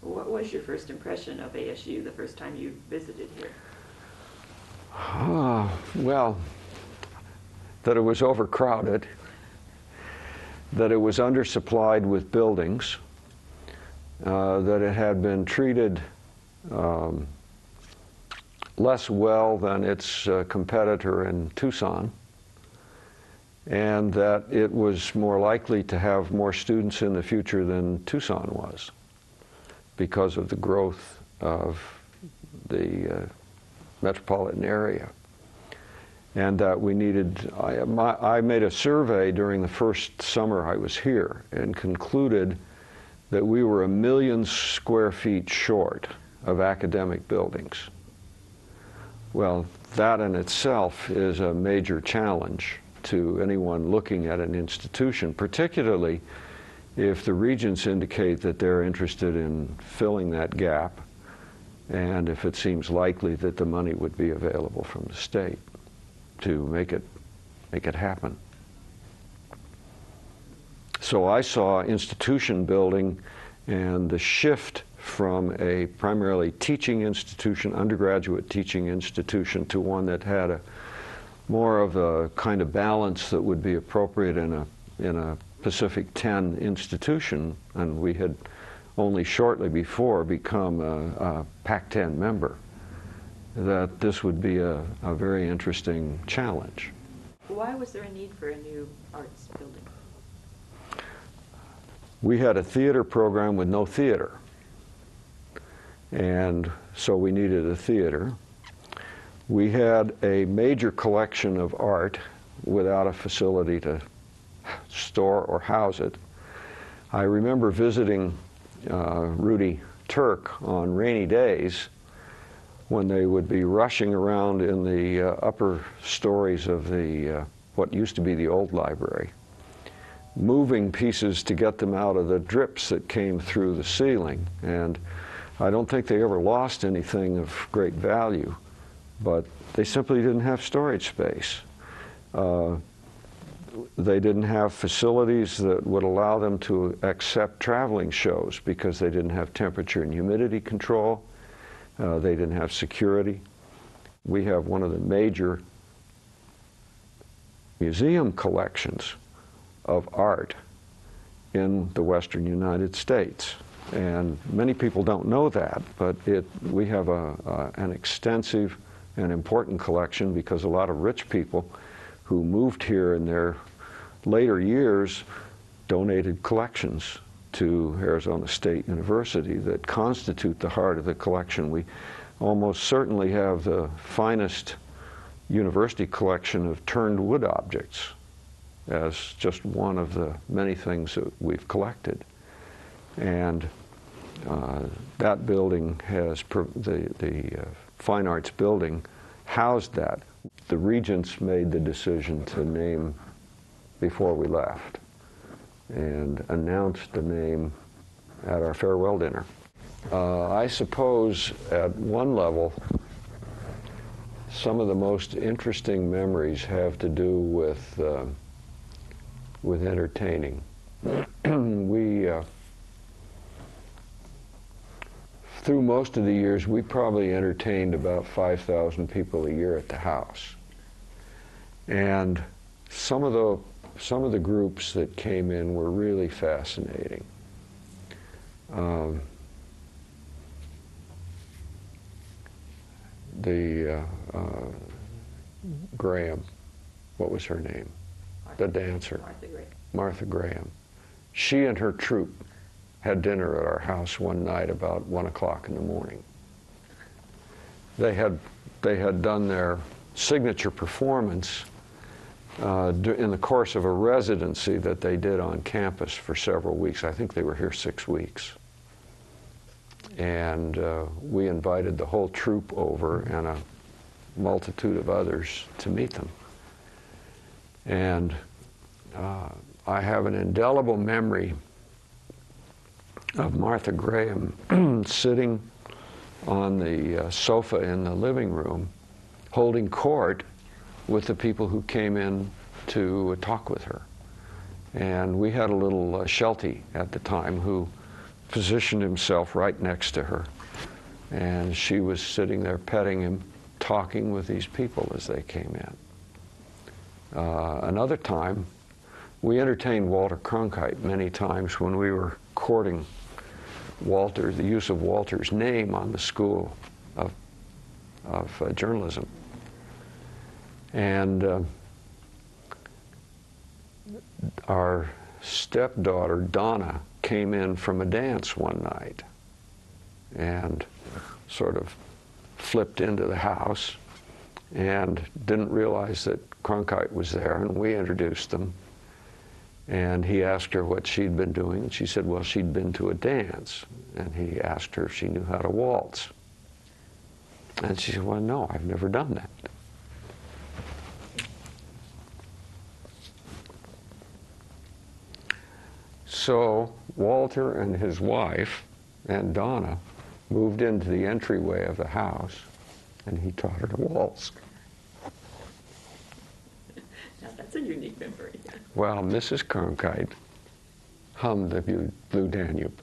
What was your first impression of ASU the first time you visited here? Well, that it was overcrowded, that it was undersupplied with buildings, that it had been treated less well than its competitor in Tucson, and that it was more likely to have more students in the future than Tucson was because of the growth of the metropolitan area. And that we needed, I made a survey during the first summer I was here and concluded that we were 1 million square feet short of academic buildings. Well, that in itself is a major challenge to anyone looking at an institution, particularly if the regents indicate that they're interested in filling that gap and if it seems likely that the money would be available from the state to make it happen. So I saw institution building and the shift from a primarily teaching institution, undergraduate teaching institution, to one that had more of a kind of balance that would be appropriate in a Pacific 10 institution, and we had only shortly before become a Pac-10 member, that this would be a very interesting challenge. Why was there a need for a new arts building? We had a theater program with no theater, and so we needed a theater. We had a major collection of art without a facility to store or house it. I remember visiting Rudy Turk on rainy days when they would be rushing around in the upper stories of the what used to be the old library, moving pieces to get them out of the drips that came through the ceiling. And I don't think they ever lost anything of great value, but they simply didn't have storage space. They didn't have facilities that would allow them to accept traveling shows because they didn't have temperature and humidity control. They didn't have security. We have one of the major museum collections of art in the Western United States. And many people don't know that, but we have an extensive and important collection because a lot of rich people who moved here in their later years donated collections to Arizona State University that constitute the heart of the collection. We almost certainly have the finest university collection of turned wood objects as just one of the many things that we've collected. And that building has, the Fine Arts building housed that. The regents made the decision to name before we left and announced the name at our farewell dinner. I suppose at one level, some of the most interesting memories have to do with entertaining. Through most of the years, we probably entertained about 5,000 people a year at the house. And some of the groups that came in were really fascinating. Graham, what was her name? The dancer. Martha Graham. Martha Graham. She and her troupe had dinner at our house one night about 1 o'clock in the morning. They had done their signature performance in the course of a residency that they did on campus for several weeks. I think they were here 6 weeks. And we invited the whole troupe over and a multitude of others to meet them. And I have an indelible memory of Martha Graham sitting on the sofa in the living room holding court with the people who came in to talk with her. And we had a little Sheltie at the time who positioned himself right next to her. And she was sitting there petting him, talking with these people as they came in. Another time, we entertained Walter Cronkite many times when we were courting Walter, the use of Walter's name on the school of journalism. And our stepdaughter, Donna, came in from a dance one night and sort of flipped into the house and didn't realize that Cronkite was there, and we introduced them. And he asked her what she'd been doing, and she said, well, she'd been to a dance. And he asked her if she knew how to waltz. And she said, well, no, I've never done that. So Walter and his wife and Donna moved into the entryway of the house, and he taught her to waltz. Now that's a unique memory. Well, Mrs. Cronkite hummed the Blue Danube.